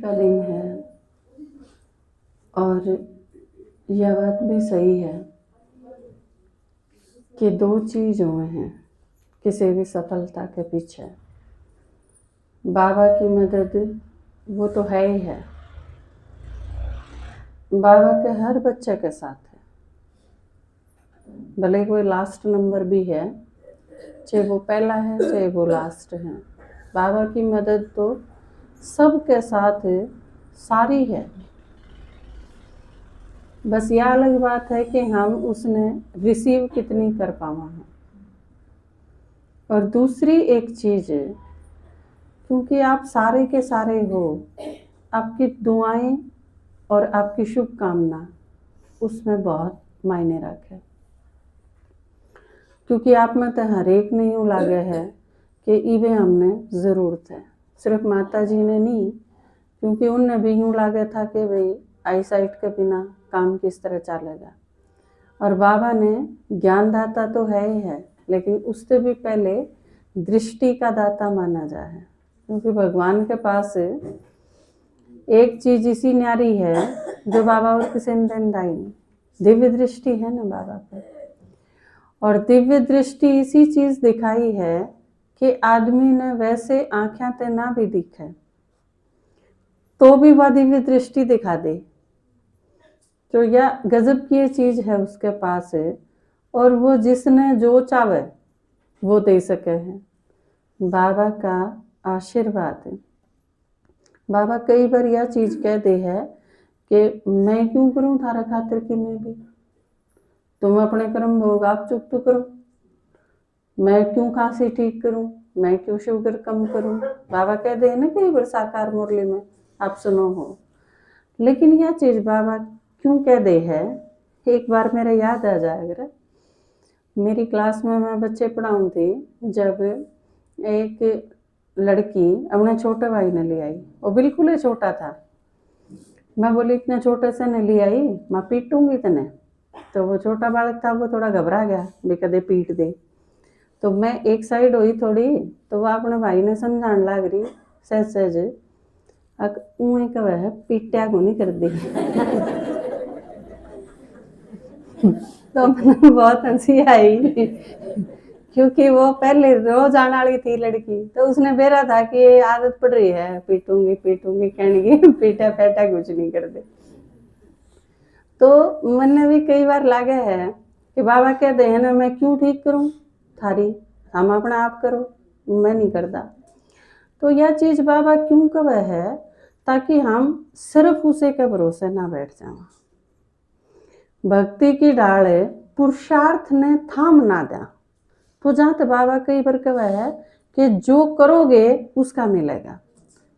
का दिन है और यह बात भी सही है कि दो चीज़ हुए हैं किसी भी सफलता के पीछे। बाबा की मदद वो तो है ही है, बाबा के हर बच्चे के साथ है, भले कोई लास्ट नंबर भी है, चाहे वो पहला है चाहे वो लास्ट है, बाबा की मदद तो सबके साथ सारी है। बस यह अलग बात है कि हम उसने रिसीव कितनी कर पावा हैं। और दूसरी एक चीज़, क्योंकि आप सारे के सारे हो, आपकी दुआएं और आपकी शुभकामना उसमें बहुत मायने रखे, क्योंकि आप में तो हर एक नहीं लागे है कि इवे हमने ज़रूरत है। सिर्फ माता जी ने नहीं, क्योंकि उनने भी यूँ लागे था कि भाई आई साइट के बिना काम किस तरह चलेगा। और बाबा ने ज्ञानदाता तो है ही है, लेकिन उससे भी पहले दृष्टि का दाता माना जाए, क्योंकि भगवान के पास एक चीज़ इसी न्यारी है जो बाबा और किसी ने देनदाई नहीं, दिव्य दृष्टि है ना बाबा पे। और दिव्य दृष्टि इसी चीज़ दिखाई है कि आदमी ने वैसे आँखें ते ना भी दिखे तो भी वह दिव्य दृष्टि दिखा दे। तो यह गजब की चीज़ है उसके पास है, और वो जिसने जो चाहे वो दे सके है। बाबा का आशीर्वाद है। बाबा कई बार यह चीज़ कह दे है कि मैं क्यों करूं थारा खातिर कि मैं भी, तुम अपने कर्म भोग आप चुप तो करो, मैं क्यों खांसी ठीक करूं, मैं क्यों शुगर कम करूं। बाबा कह दे ना कई बार साकार मुरली में, आप सुनो हो। लेकिन यह चीज़ बाबा क्यों कह दे है, एक बार मेरा याद आ जाएगा। मेरी क्लास में मैं बच्चे पढ़ाऊँ थी, जब एक लड़की अपने छोटे भाई ने ले आई, वो बिल्कुल ही छोटा था। मैं बोली इतने छोटे से ने ले आई, मैं पीटूंगी तने। तो वो छोटा बालक था, वो थोड़ा घबरा गया भी कदे पीट दे। तो मैं एक साइड हुई थोड़ी, तो वह अपने भाई ने समझाने लग रही सहज सहज, ऊँ कह है पीटा को नहीं कर दी। तो मैंने बहुत हंसी आई, क्योंकि वो पहले रोज आने वाली थी लड़की, तो उसने बेरा था कि ये आदत पड़ रही है पीटूंगी पीटूंगी कहने की, पीटा पैटा कुछ नहीं कर दे। तो मैंने भी कई बार लागे है कि बाबा कहते हैं ना मैं क्यों ठीक करूं थारी, हम अपना आप करो, मैं नहीं करता। तो यह चीज़ बाबा क्यों कब है, ताकि हम सिर्फ उसे के भरोसे ना बैठ जाए। भक्ति की डाल पुरुषार्थ ने थाम ना दिया, तो जहाँ तक बाबा कई बार कहा है कि जो करोगे उसका मिलेगा,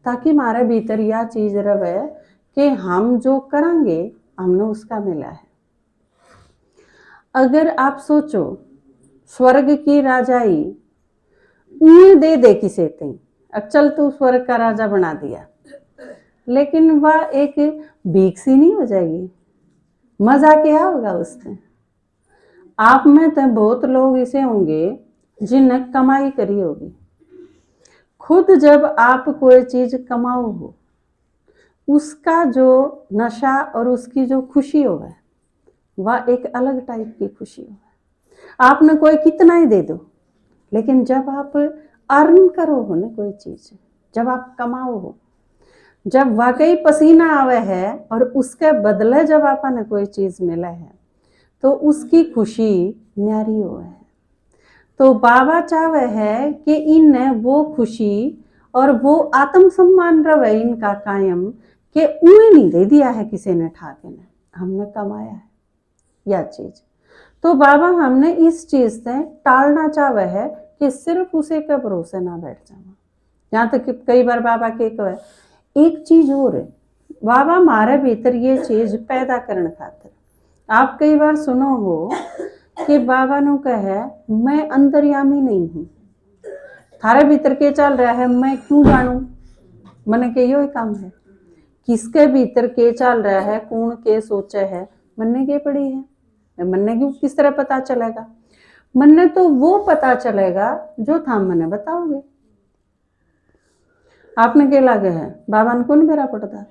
ताकि हमारे भीतर यह चीज़ रहे कि हम जो करेंगे हमने उसका मिला है। अगर आप सोचो स्वर्ग की राजाई दे किसे थे, अब चल तू स्वर्ग का राजा बना दिया, लेकिन वह एक भीख सी नहीं हो जाएगी, मजा क्या होगा उससे। आप में तो बहुत लोग ऐसे होंगे जिन्हें कमाई करी होगी, खुद जब आप कोई चीज कमाओ हो, उसका जो नशा और उसकी जो खुशी होगा वह एक अलग टाइप की खुशी होगा। आपने कोई कितना ही दे दो, लेकिन जब आप अर्न करो हो ना कोई चीज, जब आप कमाओ हो, जब वाकई पसीना आवे है और उसके बदले जब आपने कोई चीज मिला है, तो उसकी खुशी न्यारी हो है। तो बाबा चाहे है कि इन वो खुशी और वो आत्मसम्मान रहे इनका कायम, कि उन्हें नहीं दे दिया है किसी ने ठाके ने, हमने कमाया है यह चीज। तो बाबा हमने इस चीज से टालना चाहे है कि सिर्फ उसे के भरोसे ना बैठ जाना। यहाँ तक कि कई बार बाबा के कहे एक चीज और है, बाबा हमारे भीतर ये चीज पैदा करने खातिर। आप कई बार सुनो हो कि बाबा ने कहे मैं अंतर्यामी नहीं हूँ, थारे भीतर के चल रहा है मैं क्यों जानू। मैंने के यो काम है, किसके भीतर के चल रहा है, कौन के सोचे है, मन्ने के पड़ी है, मन्ने क्यों किस तरह पता चलेगा। मन्ने तो वो पता चलेगा जो था मने बताओगे। आपने क्या लागे है बाबा ने कौन बेरा पड़ता,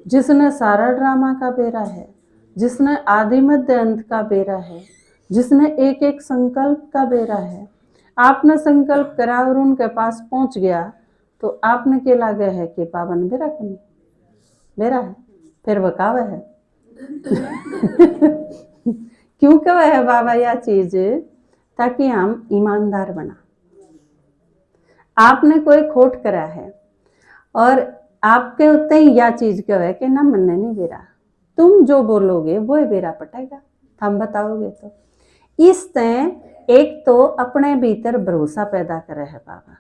जिसने सारा ड्रामा का बेरा है, जिसने आदि मध्य अंत का बेरा है, जिसने एक एक संकल्प का बेरा है। आपने संकल्प करा और उनके पास पहुंच गया तो आपने क्या लागे है कि बाबा ने बेरा कौन बेरा है, फिर बकावा है। क्यों कहा है बाबा यह चीज, ताकि हम ईमानदार बना। आपने कोई खोट करा है और आपके उत्ते ही यह चीज क्यों है कि ना मनने नहीं बेरा, तुम जो बोलोगे वो ही बेरा पटेगा, हम बताओगे तो। इस तरह एक तो अपने भीतर भरोसा पैदा करे है बाबा,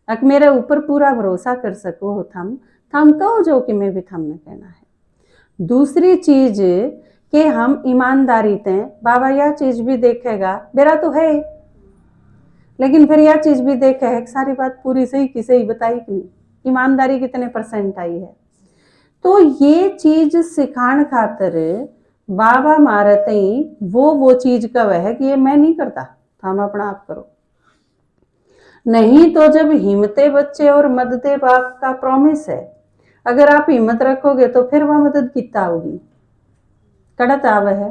अगर मेरे ऊपर पूरा भरोसा कर सको थम कहो जो कि मैं भी थमने कहना है। दूसरी चीज कि हम ईमानदारी ते बाबा यह चीज भी देखेगा, बेरा तो है लेकिन फिर यह चीज भी देखे है सारी बात पूरी सही की सही बताई कि नहीं, ईमानदारी कितने % आई है। तो ये चीज सिखाने खातिर बाबा मारे तई वो चीज कब है कि ये मैं नहीं करता, हम अपना आप करो। नहीं तो जब हिम्मते बच्चे और मददे बाप का प्रॉमिस है, अगर आप हिम्मत रखोगे तो फिर वह मदद कितना होगी, कड़त आवे है।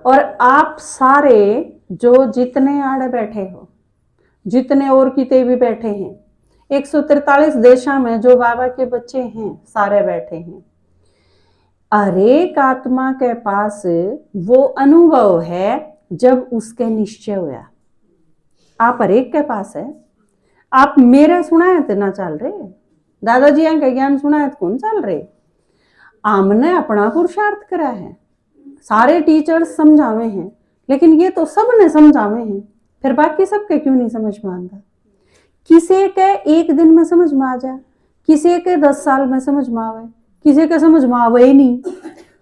और आप सारे जो जितने आड़े बैठे हो, जितने और किते भी बैठे हैं, 143 देशों में जो बाबा के बच्चे हैं सारे बैठे हैं, हर एक आत्मा के पास वो अनुभव है जब उसके निश्चय हुआ। आप हर एक के पास है। आप मेरे सुनाए तो ना चल रहे, दादाजी का ज्ञान सुनाए तो कौन चल रहे, हमने अपना पुरुषार्थ करा है, सारे टीचर्स समझावे हैं, लेकिन ये तो सब ने समझावे हैं, फिर बाकी सबके क्यों नहीं समझ में आता। किसी के 1 दिन में समझ में आ जाए, किसी के 10 साल में समझ में आवे, किसी के समझ में आवे ही नहीं,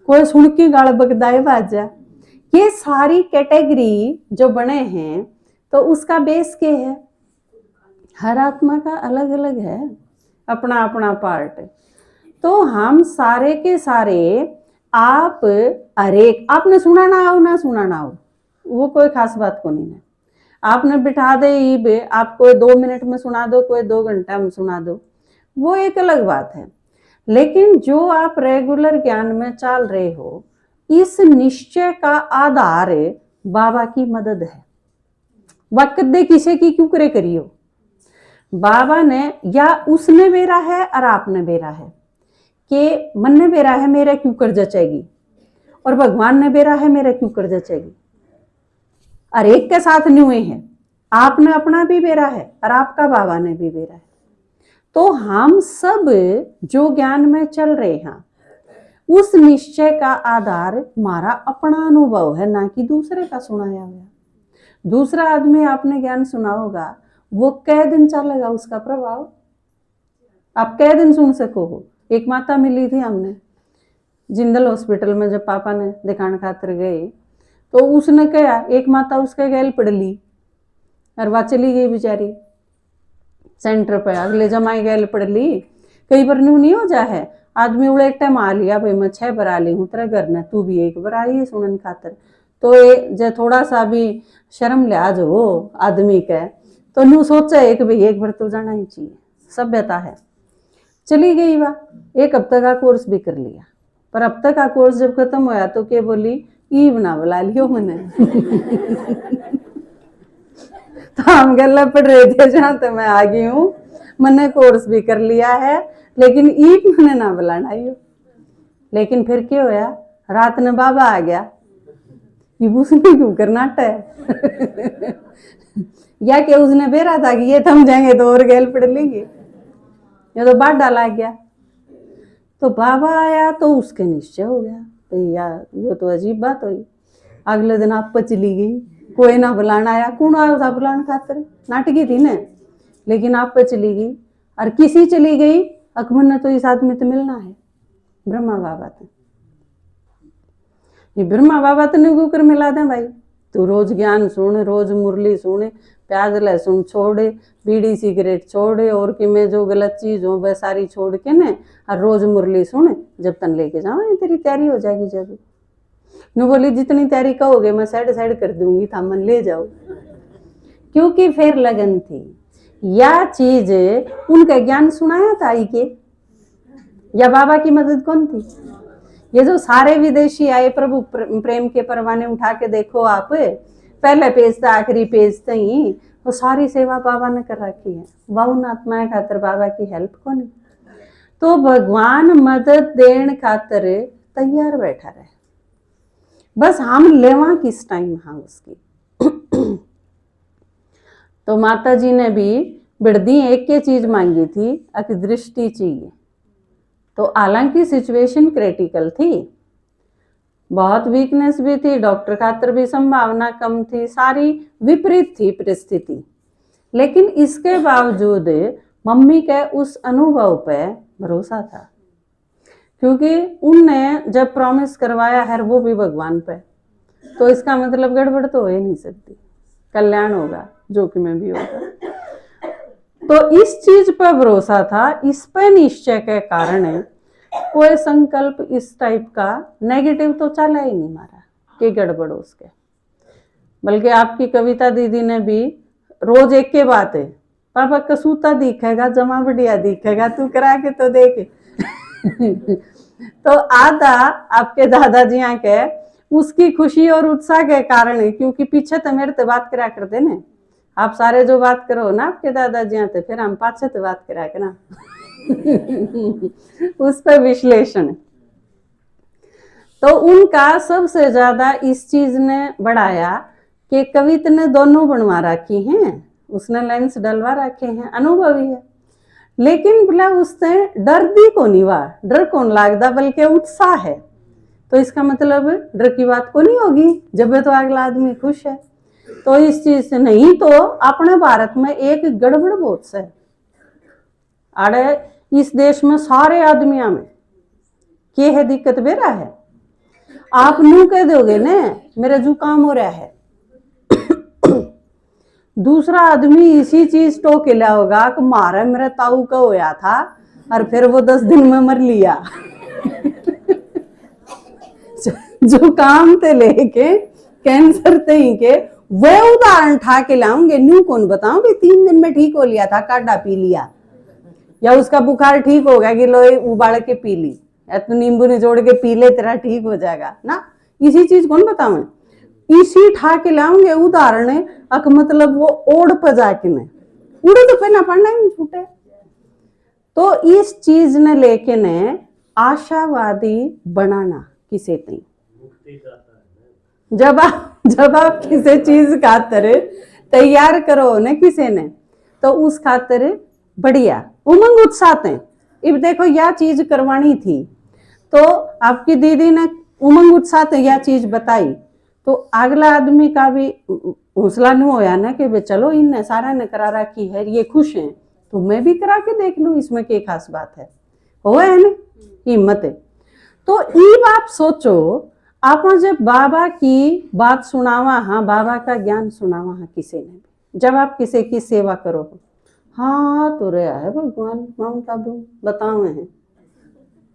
कोई सुन के गाल बगदाए बाज जाए। ये सारी कैटेगरी जो बने हैं तो उसका बेस क्या है, हर आत्मा का अलग अलग है, अपना अपना पार्ट। तो हम सारे के सारे आप हरेक आपने सुना ना हो ना सुना ना हो वो कोई खास बात को नहीं है। आपने बिठा दे आप कोई 2 मिनट में सुना दो, कोई 2 घंटा में सुना दो, वो एक अलग बात है। लेकिन जो आप रेगुलर ज्ञान में चल रहे हो, इस निश्चय का आधार बाबा की मदद है। वक्त दे किसी की क्यों करे करियो, बाबा ने या उसने बेरा है और आपने बेरा है कि मन ने बेरा है मेरा क्यों कर जचेगी, और भगवान ने बेरा है मेरा क्यों कर जचेगी। और एक के साथ न्यू है, आपने अपना भी बेरा है और आपका बाबा ने भी बेरा है। तो हम सब जो ज्ञान में चल रहे हैं उस निश्चय का आधार हमारा अपना अनुभव है, ना कि दूसरे का सुनाया हुआ। दूसरा आदमी आपने ज्ञान सुना होगा, वो कै दिन चलेगा उसका प्रभाव, आप कै दिन सुन सको हो। एक माता मिली थी हमने जिंदल हॉस्पिटल में, जब पापा ने दिखाने खातिर गए तो उसने कहा, एक माता उसके गैल पड़ ली और वह चली गई बेचारी सेंटर पे, अगले जमाई गैल पड़ ली। कई बार न्यू नहीं हो जा है, आदमी उड़े एक टाइम आ लिया भाई मैं 6 बार आ ली हूँ तेरे घर ने, तू भी 1 बार आई है सुनन खातिर। तो जो थोड़ा सा भी शर्म लिहाज हो आदमी के तो न्यू सोचा है कि भाई 1 बार तो जाना ही चाहिए, सभ्यता है। चली गई वह, 1 हफ्ते का कोर्स भी कर लिया, पर हफ्ते का कोर्स जब खत्म हुआ तो क्या बोली, ईव ना बुला लियो मैंने। तो हम गल्ला पढ़ रहे थे जहाँ तो मैं आ गई हूँ, मैंने कोर्स भी कर लिया है, लेकिन ईव मैंने ना बुलाना ही। लेकिन फिर क्या होया, रात में बाबा आ गया, ये उसने क्यों करना है। या कि उसने बेरा था कि ये थम जाएंगे तो और गैल पढ़ लेंगे, ये तो बात डाला गया। तो बाबा आया तो उसके निश्चय हो गया, तो यार ये तो अजीब बात हुई। अगले दिन आप चली गई, कोई ना बुलाना आया, कौन आया था बुलाने खातिर, नाटकी थी ना, लेकिन आप पे चली गई। और किसी चली गई, अकबर ने तो इस आदमी तो मिलना है, ब्रह्मा बाबा थे। ये ब्रह्मा बाबा तो नहीं कर मिला दे भाई, तू रोज ज्ञान सुन, रोज मुरली सुन, प्याज लहसुन छोड़े, बीड़ी सिगरेट छोड़े, और कि मैं जो गलत चीज हो वह सारी छोड़ के न, और रोज मुरली सुन, जब तन लेके जाओ तेरी तैयारी हो जाएगी। जब न बोली जितनी तैयारी कहोगे मैं साइड कर दूंगी, था मन ले जाओ। क्योंकि फिर लगन थी, या चीज उनका ज्ञान सुनाया था आई के, या बाबा की मदद कौन थी? ये जो सारे विदेशी आए प्रभु प्रेम के परवाने उठा के देखो आप, पहले पेज से आखिरी पेज तक ही वो सारी सेवा बाबा ने कर रखी है। वाउन आत्माएं खातर बाबा की हेल्प को नहीं, तो भगवान मदद देने खातर तैयार बैठा रहे, बस हम लेवा किस टाइम हाँ उसकी। तो माता जी ने भी बिरदी एक के चीज मांगी थी, अति दृष्टि चाहिए। तो हालांकि सिचुएशन क्रिटिकल थी, बहुत वीकनेस भी थी, डॉक्टर खातर भी संभावना कम थी, सारी विपरीत थी परिस्थिति, लेकिन इसके बावजूद मम्मी के उस अनुभव पे भरोसा था, क्योंकि उनने जब प्रॉमिस करवाया है वो भी भगवान पे, तो इसका मतलब गड़बड़ तो हो ही नहीं सकती, कल्याण होगा जो कि में भी होगा। तो इस चीज पर भरोसा था, इस पे निश्चय के कारण कोई संकल्प इस टाइप का नेगेटिव तो चला ही नहीं मारा कि गड़बड़ उसके। बल्कि आपकी कविता दीदी ने भी रोज एक के बात है, पापा कसूता दिखेगा जमा बढ़िया दिखेगा, तू करा के तो देख। तो आधा आपके दादाजी यहाँ के उसकी खुशी और उत्साह के कारण है, क्योंकि पीछे तो मेरे से बात करा करते ने, आप सारे जो बात करो ना आपके दादाजी यहाँ, फिर हम पाछे तो बात करा के ना। उस पर विश्लेषण। तो उनका सबसे ज्यादा इस चीज ने बढ़ाया कि कविता ने दोनों बनवा रखी हैं, उसने लेंस डलवा रखे हैं, अनुभवी है, लेकिन बोला उससे डर दी को नहीं, वाह डर कौन लागदा, बल्कि उत्साह है। तो इसका मतलब डर की बात को नहीं होगी जब तो अगला आदमी खुश है। तो इस चीज से नहीं, तो अपने भारत में एक गड़बड़ बहुत से अरे इस देश में सारे आदमियों में क्या है दिक्कत बेरा है, आप नू कह दोगे ने मेरा जुकाम हो रहा है, दूसरा आदमी इसी चीज टोके लिया होगा कि मारे मेरे ताऊ का होया था और फिर वो 10 दिन में मर लिया। जुकाम ते लेके कैंसर ते ही के वह उदाहरण ठा के लाऊंगे, न्यू कौन बताऊं कि 3 दिन में ठीक हो लिया था, काढ़ा पी लिया, या उसका बुखार ठीक हो गया कि लोई उबाल के पी ली, या तो नींबू निचोड़ के पी ले तेरा ठीक हो जाएगा ना, इसी चीज कौन बताऊं, इसी ठा के लाऊंगे उदाहरण। अक मतलब वो ओढ़ पर जाके ने उड़े तो पहला पढ़ना ही छूटे। तो इस चीज ने लेके ने आशावादी बनाना किसे नहीं, जब आप किसी चीज खातर तैयार करो ने किसे ने, तो उस खातर बढ़िया उमंग उत्साह है। अब देखो यह चीज करवानी थी, तो आपकी दीदी ने उमंग उत्साह यह चीज बताई, तो अगला आदमी का भी हौसला नहीं होया ना कि वे चलो इनने सारा ने करा रखी है, ये खुश हैं तो मैं भी करा के देख लूं, इसमें क्या खास बात है, हो है ना हिम्मत है। तो ये आप सोचो, आप जब बाबा की बात सुनावा, हाँ बाबा का ज्ञान सुनावा, हाँ किसी ने भी, जब आप किसी की सेवा करो, हाँ तो रहा है भगवान माउंट आबू बताओ हैं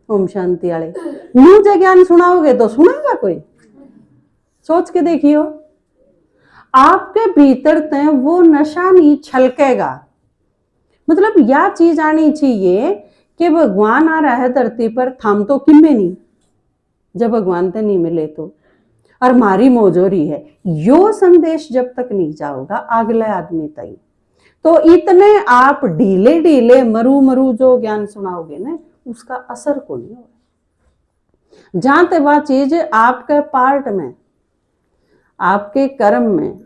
ओम शांति वाले, मुझे ज्ञान सुनाओगे तो सुनाएगा कोई, सोच के देखियो, आपके भीतर ते वो नशा नहीं छलकेगा। मतलब यह चीज आनी चाहिए कि भगवान आ रहा है धरती पर, थाम तो किम्मे नहीं, जब भगवान ते नहीं मिले तो, और मारी मौज हो रही है, यो संदेश जब तक नहीं जाओगा अगले आदमी तक, तो इतने आप ढीले ढीले मरू मरू जो ज्ञान सुनाओगे ना, उसका असर को नहीं होगा। जहां तक वह चीज आपके पार्ट में, आपके कर्म में,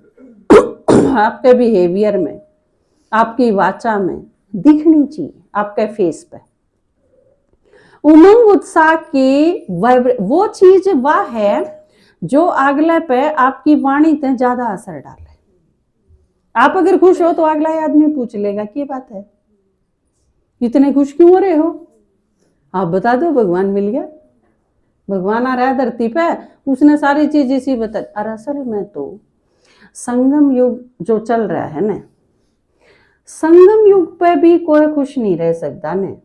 आपके बिहेवियर में, आपकी वाचा में दिखनी चाहिए, आपके फेस पे उमंग उत्साह की वो चीज वह है जो अगले पे आपकी वाणी ते ज्यादा असर डाले। आप अगर खुश हो तो अगला आदमी पूछ लेगा क्या बात है, इतने खुश क्यों हो रहे हो, आप बता दो भगवान मिल गया, भगवान आ रहा है धरती पे, उसने सारी चीज इसी बता। और असल में तो संगम युग जो चल रहा है ना, संगम युग पे भी कोई खुश नहीं रह सकता ने,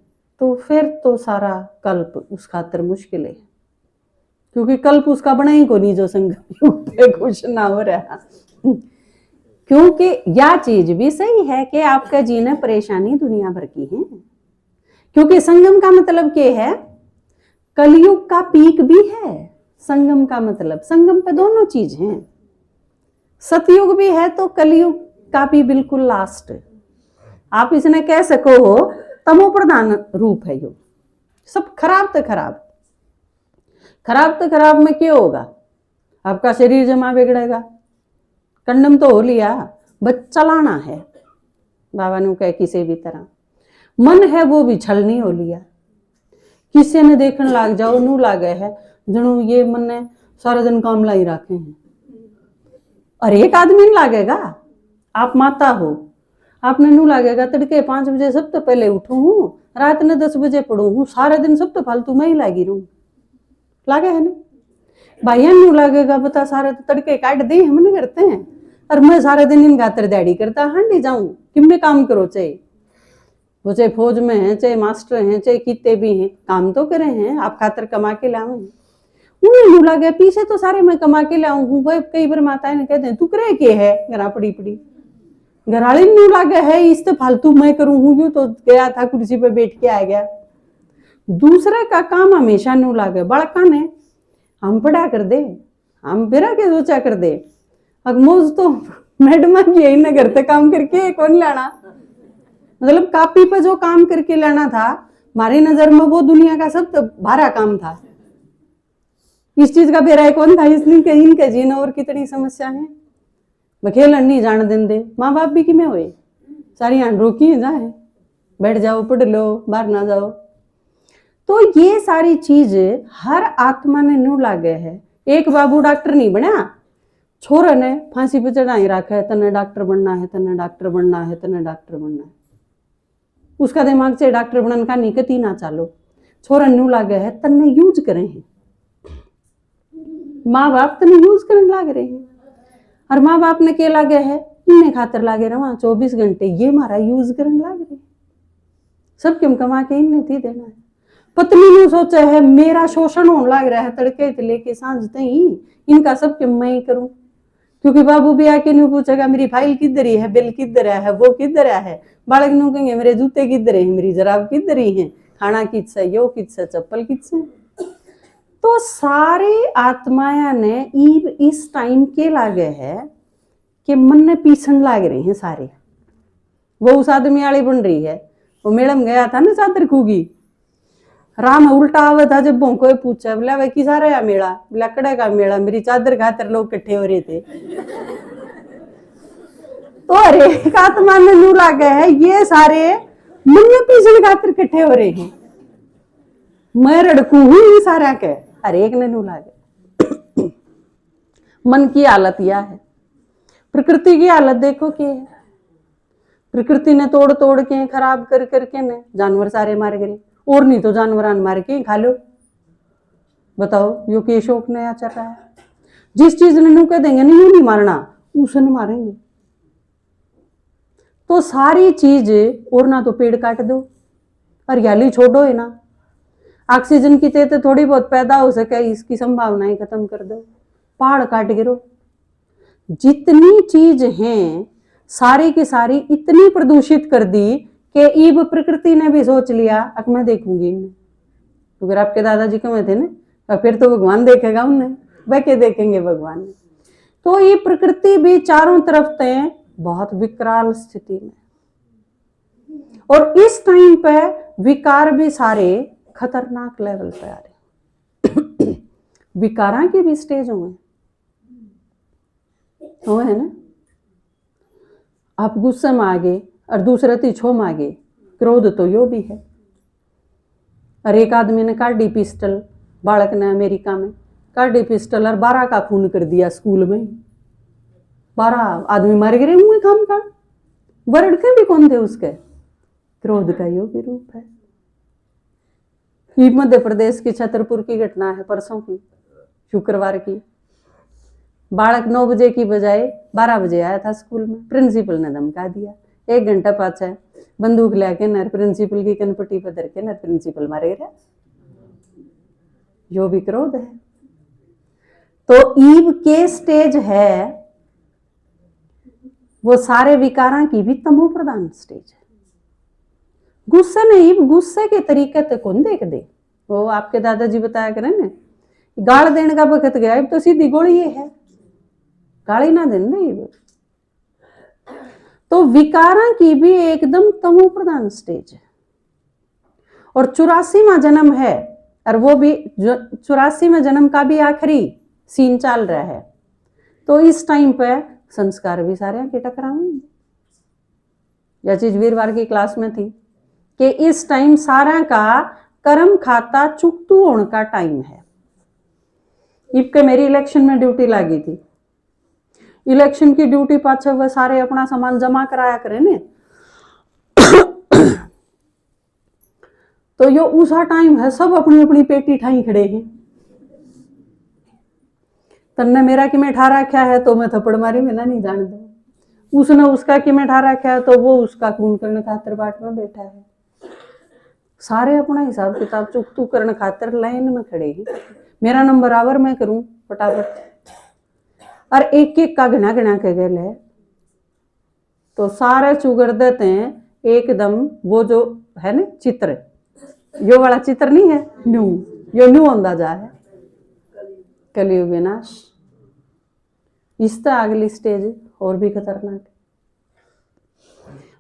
तो फिर तो सारा कल्प उस खातर मुश्किल है, क्योंकि कल्प उसका बना ही को नहीं जो संगम युग पे खुश ना हो रहा। क्योंकि यह चीज भी सही है कि आपका जीने परेशानी दुनिया भर की है, क्योंकि संगम का मतलब क्या है, कलयुग का पीक भी है। संगम का मतलब संगम पे दोनों चीज हैं, सतयुग भी है तो कलयुग का भी बिल्कुल लास्ट। आप इसने कह सको हो तमो प्रधान रूप है यो। सब खराब तो खराब, खराब तो खराब में क्या होगा, आपका शरीर जमा बिगड़ेगा। कंडम तो हो लिया, बच्चा लाना है बाबा ने कह किसी भी तरह। मन है वो भी छल नहीं हो लिया, किसी ने देखने लाग जाओ नू लागे है जणु ये मन ने सारा दिन काम लाई रखे हैं। और एक आदमी नहीं लागेगा, आप माता हो, आपने नू लागेगा तड़के 5 बजे सब तो पहले उठू हूँ, रात ने 10 बजे पढ़ू हूँ, सारा दिन सब तो फालतू में ही लागी रहूं, लागे है ना भाइया नू लागेगा, बता सारे तो तड़के काट दे हम नहीं करते हैं, और मैं सारा दिन इन गातर दैडी करता हांडी जाऊं कि मैं काम करो, चाहे वो चाहे फौज में है, चाहे मास्टर हैं, चाहे कितने भी हैं, काम तो करे हैं, आप खातर कमा के लाओ। उन्हें नू लगे पीछे तो सारे मैं कमा के लाऊं हूँ। वह कई बार माताएं ने कहते हैं तू करे के है घरा पड़ी पड़ी, घराली नू लागे है इस तो फालतू मैं करूं हूँ, यूं तो गया था कुर्सी पे बैठ के आ गया। दूसरे का काम हमेशा नू लागे, बड़का ने हम पढ़ा कर दे, हम बिरा के सोचा कर दे, अगमोज तो मैडम की यही न करते काम करके कौन लाना, मतलब कापी पे जो काम करके लाना था हमारी नजर में वो दुनिया का सब तो भारा काम था। इस चीज का बेरा कौन था, इसलिए कहीं इनके जीना और कितनी समस्या है। खेलन नहीं जान देंदे, माँ बाप भी कि में हुए सारी हां रोकी जाए, बैठ जाओ पढ़ लो बाहर ना जाओ। तो ये सारी चीज हर आत्मा ने नू लागे है। एक बाबू डॉक्टर नहीं बना, छोरा ने फांसी पे चढ़ाई रखा है तने डॉक्टर बनना है, तने डॉक्टर बनना है, तने डॉक्टर बनना है। उसका दिमाग से डॉक्टर बनने का निकट ही ना चालो, छोरा नू लागे है तने यूज करे हैं, माँ बाप तने यूज करने लाग रहे हैं। और माँ बाप ने क्या लागे है, इन्हें खातर लागे रहा 24 घंटे ये हमारा यूज करने लाग रहे, सब क्यों कमा के इन्हें थी देना है। पत्नी ने सोचा है मेरा शोषण होने लग रहा है तड़के से लेके सांझ तक, इनका सब क्यों मैं ही करूं, क्योंकि बाबू भी आके नहीं पूछेगा मेरी फाइल किधर ही है, बिल किधर है, वो किधर है। बालक नु कहेंगे मेरे जूते किधर है, मेरी जराब किधर ही है, खाना किससे, यो किससे, चप्पल किससे। तो सारी आत्माया ने इस टाइम के लागे है कि मन ने पीछन लाग रहे हैं सारे। वो उस आदमी वाली बन रही है, वो मैडम गया था ना चादर खूगी, राम उल्टा आवे था जब कोई पूछा बोला वह किसा रहा मेला, बोला कड़े का मेला, मेरी चादर खातर लोग इकट्ठे हो रहे थे। तो अरे आत्मा में नू लागे है ये सारे मन में पीछे खातर इकट्ठे हो रहे हैं, मैं रड़कू हूं सारा के, हर एक ने नू लागे। मन की हालत यह है, प्रकृति की हालत देखो क्या है, प्रकृति ने तोड़ तोड़ के खराब कर करके ने जानवर सारे मार गए, और नहीं तो जानवरान मार के खा लो। बताओ यो के शौक नया चल रहा है, जिस चीज ने नू कह देंगे नहीं नहीं मारना उसे नहीं मारेंगे। तो सारी चीज, और ना तो पेड़ काट दो, हरियाली छोड़ो है ना, ऑक्सीजन की तेज थोड़ी बहुत पैदा हो सके इसकी संभावनाएं खत्म कर दो, पहाड़ काट गिरो, जितनी चीज हैं सारी की सारी इतनी प्रदूषित कर दी कि इब प्रकृति ने भी सोच लिया अब मैं देखूंगी इन्हें। तो अगर आपके दादाजी कमे थे ना, फिर तो भगवान देखेगा उन्हें, वह क्या देखेंगे भगवान ने। तो ये प्रकृति भी चारों तरफ तय बहुत विकराल स्थिति में, और इस टाइम पे विकार भी सारे खतरनाक लेवल पे आ रहे। विकारा के भी स्टेज हुए है ना, आप गुस्से में आगे और दूसरे तीछो में आगे, क्रोध तो यो भी है। और एक आदमी ने काटी पिस्टल, बालक ने अमेरिका में काटी पिस्टल और 12 का खून कर दिया स्कूल में, 12 आदमी मारे गए हुए काम का, वर्ड के भी कौन थे उसके, क्रोध का यो भी रूप है। मध्य प्रदेश की छतरपुर की घटना है परसों की, शुक्रवार की, बालक 9 बजे की बजाय 12 बजे आया था स्कूल में, प्रिंसिपल ने धमका दिया, 1 घंटा पाछे बंदूक लेके नर प्रिंसिपल की कनपट्टी पर धर के नर प्रिंसिपल मारे रहे, जो भी क्रोध है। तो ईव के स्टेज है वो सारे विकारां की भी तमो प्रधान स्टेज है। गुस्सा नहीं, गुस्से के तरीके तो कौन देख दे। वो आपके दादाजी बताया करें ना, गाल देने का वक्त गया, अब तो सीधी गोली ये है, गाली ना देने दे। तो विकारां की भी एकदम तमो प्रधान स्टेज है। और 84वां जन्म है, और वो भी 84वें जन्म का भी आखिरी सीन चल रहा है। तो इस टाइम पे संस्कार भी सारे के टकराएंगे। यह चीज वीरवार की क्लास में थी कि इस टाइम सारा का कर्म खाता चुकतू होने का टाइम है। इबके मेरी इलेक्शन में ड्यूटी लगी थी। इलेक्शन की ड्यूटी पाछे वह सारे अपना सामान जमा कराया करे ने। तो यो उसा टाइम है, सब अपनी अपनी पेटी ठाई खड़े हैं। तन्ने मेरा कि मैं ठा रखा है तो मैं थप्पड़ मारी, मैं ना नहीं जान दू। उसने उसका कि मैं ठा रखा है तो वो उसका खून करने खातर बाट में बैठा है। सारे अपना हिसाब किताब चुकतू करने खातर लाइन में खड़े हैं। मेरा नंबर आवर मैं करूं फटाफट, और एक एक का घना घना के गल है। तो सारे चुगर देते हैं एकदम। वो जो है ना चित्र, यो वाला चित्र नहीं है, न्यू, यो न्यू अंदाजा है कलयुग विनाश। इससे अगली स्टेज और भी खतरनाक है।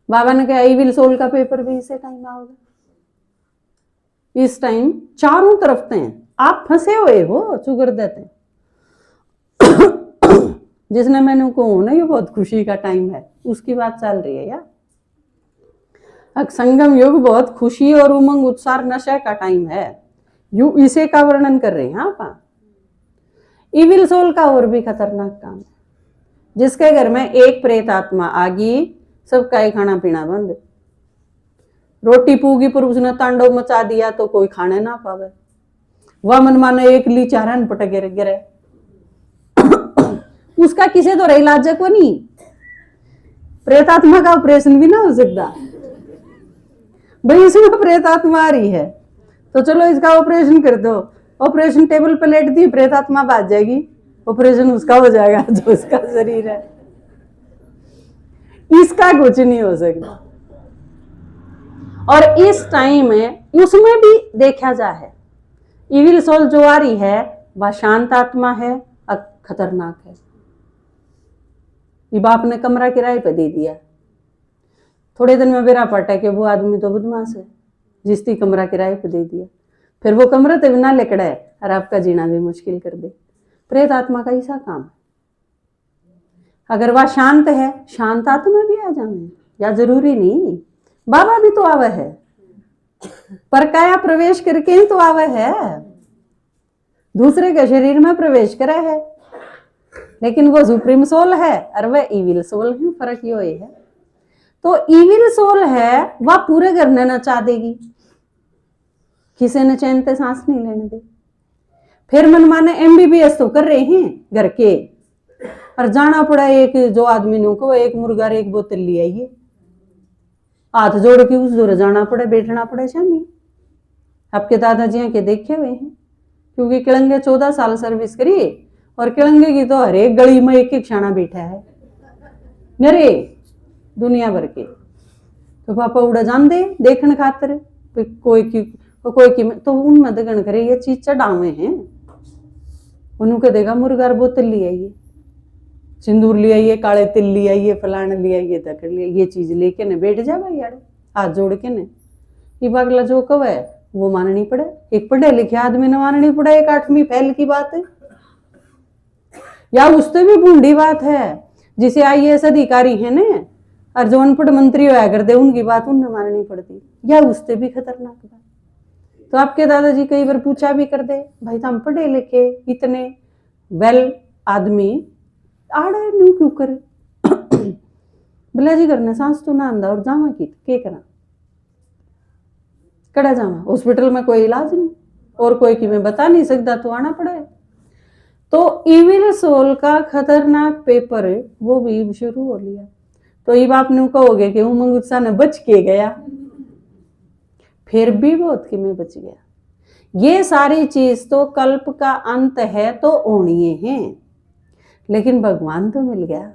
बाबा ने कहा आई विल सोल का पेपर भी इसे टाइम आओगे। इस टाइम चारों तरफ थे आप फंसे हुए हो, चुगर देते। जिसने मैंने कहो ना ये बहुत खुशी का टाइम है, उसकी बात चल रही है यार। संगम युग बहुत खुशी और उमंग उत्साह नशे का टाइम है। यू इसे का वर्णन कर रहे हैं आप। इविल सोल का और भी खतरनाक काम है। जिसके घर में एक प्रेत आत्मा आ गई, सबका ही खाना पीना बंद। रोटी पूगी पर उसने तांडव मचा दिया तो कोई खाने ना पावे। वह मन माने एक ली चारन पट गिरे। उसका किसी तो इलाज को नहीं। प्रेतात्मा का ऑपरेशन भी ना हो सकता भाई, इसमें प्रेतात्मा आ रही है तो चलो इसका ऑपरेशन कर दो। ऑपरेशन टेबल पे लेट दी, प्रेतात्मा बाज जाएगी, ऑपरेशन उसका हो जाएगा जो उसका शरीर है। इसका कुछ नहीं हो सकता। और इस टाइम में उसमें भी देखा जाए इविल सोल जो आ रही है वह शांत आत्मा है और खतरनाक है। ये बाप ने कमरा किराए पे दे दिया, थोड़े दिन में बेरा पटा कि वो आदमी तो बदमाश है जिसकी कमरा किराए पे दे दिया। फिर वो कमरा तो बिना लेकड़ा है और आपका जीना भी मुश्किल कर दे। प्रेत आत्मा का ऐसा काम है। अगर वह शांत है, शांत आत्मा भी आ जाए, या जरूरी नहीं बाबा भी तो आवे है, पर काया प्रवेश करके ही तो आवे है, दूसरे के शरीर में प्रवेश करे है। लेकिन वो सुप्रीम सोल है और वह इविल सोल है, फर्क यो है। तो इविल सोल है वह पूरे घर ने नचा देगी, किसी ने चैन से सांस नहीं लेने दे। फिर मन माने MBBS तो कर रहे हैं घर के, और जाना पड़ा एक जो आदमी नो को एक मुर्गा एक बोतल ले आइए, हाथ जोड़ के उस दूर जाना पड़े, बैठना पड़े शामी। आपके दादाजी के देखे हुए हैं, क्योंकि किलंगे 14 साल सर्विस करी और किलंगे की तो हर एक गली में एक एक क्षणा बैठा है मेरे दुनिया भर के। तो पापा उड़ा जान दे देखने खातर कोई की तो उनमें दगन करे ये चीज चढ़ावे हैं। उन्होंने देखा मुर्गा बोतल ले आइए, सिंदूर ले आइए, काले तिल ले आइए, फलाना ले आइए, तक ये चीज लेके न बैठ जा भाई यार, हाथ जोड़ के न। ये बागला जो कव है वो माननी पड़े। एक पढ़े लिखे आदमी ने माननी पड़े, एक 8वीं फेल की बात है या उससे भी बूढ़ी बात है। जिसे IAS अधिकारी है ने और जो अनपढ़ मंत्री होया कर दे उनकी बात उन्हें माननी पड़ती, या उससे भी खतरनाक बात। तो आपके दादाजी कई बार पूछा भी कर दे, भाई तुम पढ़े लिखे इतने वेल आदमी आड़े न्यू क्यों करे बिलाजी करने सांस तो ना आंदा और जावा की के करा कड़ा जावा। हॉस्पिटल में कोई इलाज नहीं और कोई की मैं बता नहीं सकता तो आना पड़े। तो इविल सोल का खतरनाक पेपर वो भी शुरू हो लिया। तो ये बाप न्यू कहोगे कि उमंग उत्साह ने बच के गया, फिर भी बहुत कि मैं बच गया। ये सारी चीज तो कल्प का अंत है तो ओणिए हैं, लेकिन भगवान तो मिल गया।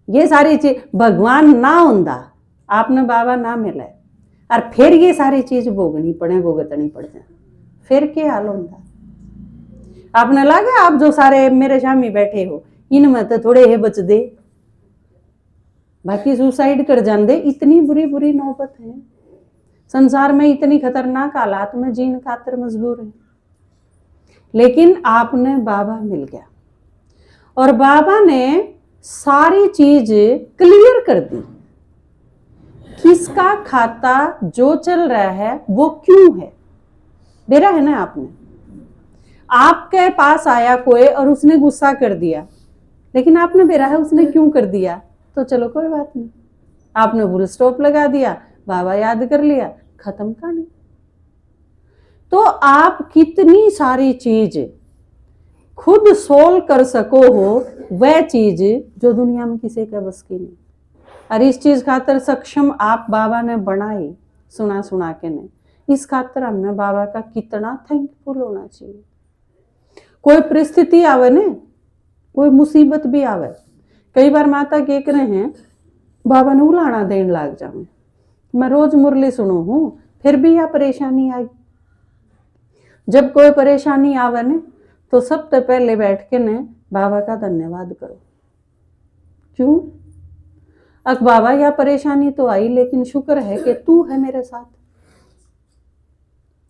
ये सारी चीज भगवान ना होंदा, आपने बाबा ना मिले और फिर ये सारी चीज भोगनी पड़े, भुगतनी पड़ जाए, फिर क्या हाल होंदा। आपने लगा आप जो सारे मेरे सामने बैठे हो इनमें तो थोड़े है बच दे, बाकी सुसाइड कर जाते। इतनी बुरी बुरी नौबत है संसार में, इतनी खतरनाक हालात में जीने खातिर मजबूर है। लेकिन आपने बाबा मिल गया और बाबा ने सारी चीज क्लियर कर दी, किसका खाता जो चल रहा है वो क्यों है। बेरा है ना, आपके पास आया कोई और उसने गुस्सा कर दिया, लेकिन आपने बेरा है उसने क्यों कर दिया, तो चलो कोई बात नहीं, आपने फुल स्टॉप लगा दिया, बाबा याद कर लिया, खत्म कहानी। तो आप कितनी सारी चीज खुद सोल्व कर सको हो, वह चीज जो दुनिया में किसी का बस की नहीं। और इस चीज खातर सक्षम आप बाबा ने बनाई, सुना सुना के ने। इस खातर हमने बाबा का कितना थैंकफुल होना चाहिए। कोई परिस्थिति आवे ने, कोई मुसीबत भी आवे, कई बार माता कह रहे हैं बाबा ने उलाना देने लाग जाऊं, मैं रोज मुरली सुनू हूं फिर भी यह परेशानी आई। जब कोई परेशानी आवे ने तो सबसे पहले बैठ के ने बाबा का धन्यवाद करो। क्यों? अब बाबा यह परेशानी तो आई, लेकिन शुक्र है कि तू है मेरे साथ।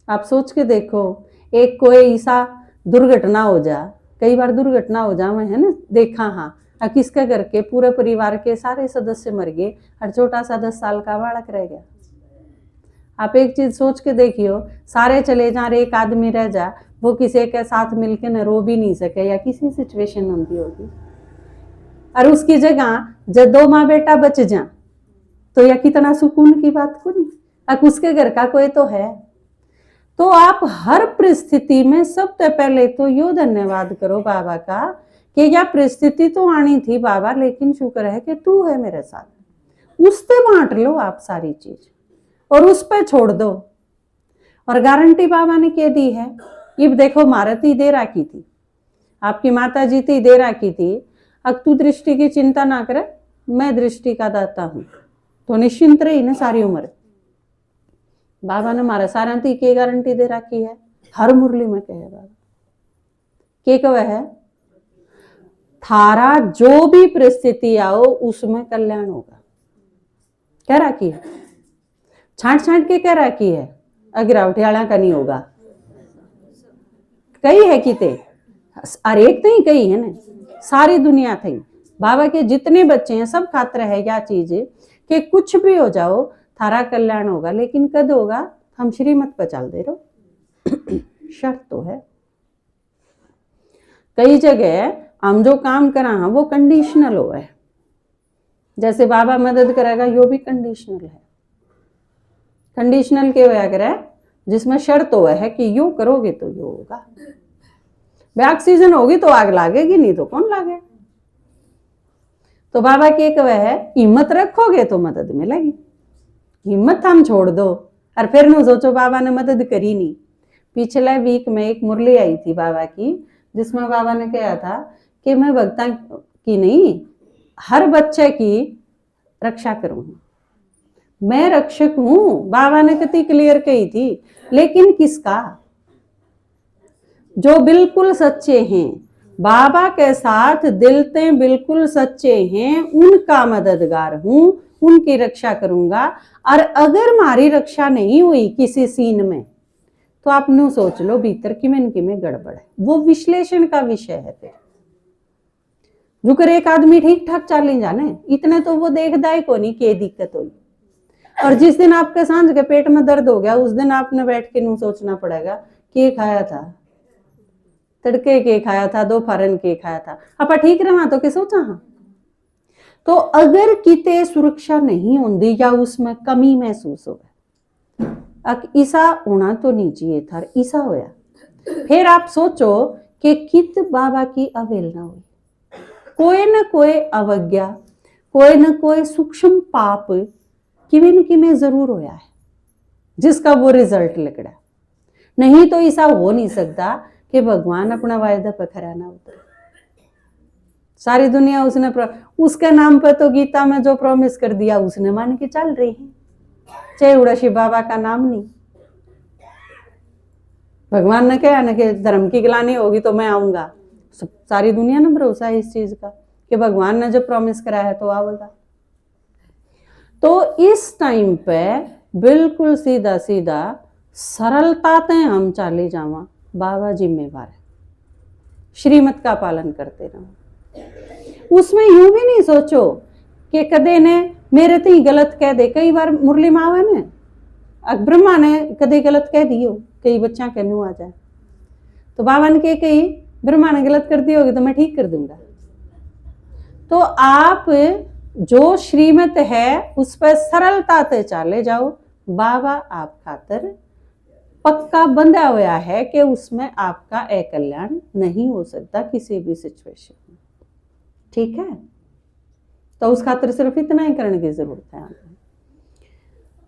आप सोच के देखो, एक कोई ऐसा दुर्घटना हो जा, कई बार दुर्घटना हो जा, मैं है ना देखा, हाँ, किसका करके पूरे परिवार के सारे सदस्य मर गए और छोटा सा 10 साल का बालक रह गया। आप एक चीज सोच के देखियो, सारे चले जा रहे, एक आदमी रह जा, वो किसी के साथ मिलके न रो भी नहीं सके या किसी सिचुएशन होती होगी, और उसकी जगह जब 2 माँ बेटा बच जा तो यह कितना सुकून की बात को नहीं। अब उसके घर का कोई तो है। तो आप हर परिस्थिति में सबसे पहले तो यो धन्यवाद करो बाबा का कि यह परिस्थिति तो आनी थी बाबा, लेकिन शुक्र है कि तू है मेरे साथ। उससे बांट लो आप सारी चीज और उस पर छोड़ दो। और गारंटी बाबा ने कह दी है। अब देखो मारती दे रखी थी, आपकी माता जी थी दे रखी थी, अब तू दृष्टि की चिंता ना करे, मैं दृष्टि का दाता हूं, तो निश्चिंत रही ना सारी उम्र। बाबा ने मारा सारंती की गारंटी दे रखी है, हर मुरली में कहे बाबा के कवे है, थारा जो भी परिस्थिति आओ उसमें कल्याण होगा। कह रखी है, छांट छांट के कह रखी है, अगिरावटियाला का नहीं होगा। कई है किते, अरे एक नहीं कई है ना, सारी दुनिया थी। बाबा के जितने बच्चे हैं सब खातिर है क्या चीज कि कुछ भी हो जाओ थारा कल्याण होगा, लेकिन कद होगा, हम श्रीमत पर चल दे रहो। शर्त तो है। कई जगह हम जो काम करा वो कंडीशनल हो है, जैसे बाबा मदद करेगा यो भी कंडीशनल है। कंडीशनल के होया करे जिसमें शर्त हो है कि यो करोगे तो यो होगा। ऑक्सीजन होगी तो आग लागेगी, नहीं तो कौन लागे। तो बाबा के कहे है हिम्मत रखोगे तो मदद मिलेगी, हिम्मत हम छोड़ दो और फिर न सोचो बाबा ने मदद करी नहीं। पिछले वीक में एक मुरली आई थी बाबा की, जिसमें बाबा ने कहा था कि मैं भक्ता की नहीं हर बच्चे की रक्षा करूंगा, मैं रक्षक हूं। बाबा ने कितनी क्लियर कही थी, लेकिन किसका? जो बिल्कुल सच्चे हैं, बाबा के साथ दिल से बिल्कुल सच्चे हैं, उनका मददगार हूं, उनकी रक्षा करूंगा। और अगर हमारी रक्षा नहीं हुई किसी सीन में तो आप नु सोच लो भीतर की में गड़बड़ है। वो विश्लेषण का विषय है। फिर जुकर एक आदमी ठीक ठाक चाल जाने, इतने तो वो देखदा ही को नहीं के दिक्कत हुई। और जिस दिन आपके सांझ के पेट में दर्द हो गया उस दिन आपने बैठ के नु सोचना पड़ेगा के खाया था, तड़के के खाया था, दोपहर के खाया था, आप ठीक रहा तो के सोचा। हाँ, तो अगर किते सुरक्षा नहीं होती या उसमें कमी महसूस हो, ईसा होना तो नहीं चाहिए था, ईसा होया। फिर आप सोचो कि कित बाबा की अवहेलना हुई, कोई न कोई अवज्ञा, कोई न कोई सूक्ष्म पाप किमें न किमें जरूर होया है, जिसका वो रिजल्ट लगड़ा। नहीं तो ऐसा हो नहीं सकता कि भगवान अपना वायदा पर खरा ना उतरे। सारी दुनिया उसने उसके नाम पे तो गीता में जो प्रॉमिस कर दिया उसने मान के चल रही है, चाहे उड़ा शिव बाबा का नाम नहीं। भगवान ने कहा ना कि धर्म की गिलानी होगी तो मैं आऊंगा, सारी दुनिया ने भरोसा है इस चीज का कि भगवान ने जो प्रॉमिस करा है तो आवेगा। तो इस टाइम पे बिल्कुल सीधा सीधा सरलता ते हम चाले जावा, बाबा जिम्मेवार है, श्रीमत का पालन करते रहो। उसमें यूं भी नहीं सोचो कि कदे ने मेरे तो ही गलत कह दे। कई बार मुरली मावे ने ब्रह्मा ने कदे गलत कह दियो, कई बच्चा कहने आ जाए तो बाबा ने कही ब्रह्मा ने गलत कर दी होगी तो मैं ठीक कर दूंगा। तो आप जो श्रीमत है उस पर सरलता से चाले जाओ, बाबा आप खातर पक्का बंधा हुआ है कि उसमें आपका अकल्याण नहीं हो सकता किसी भी सिचुएशन में। ठीक है, तो उस खातर सिर्फ इतना ही करने की जरूरत है।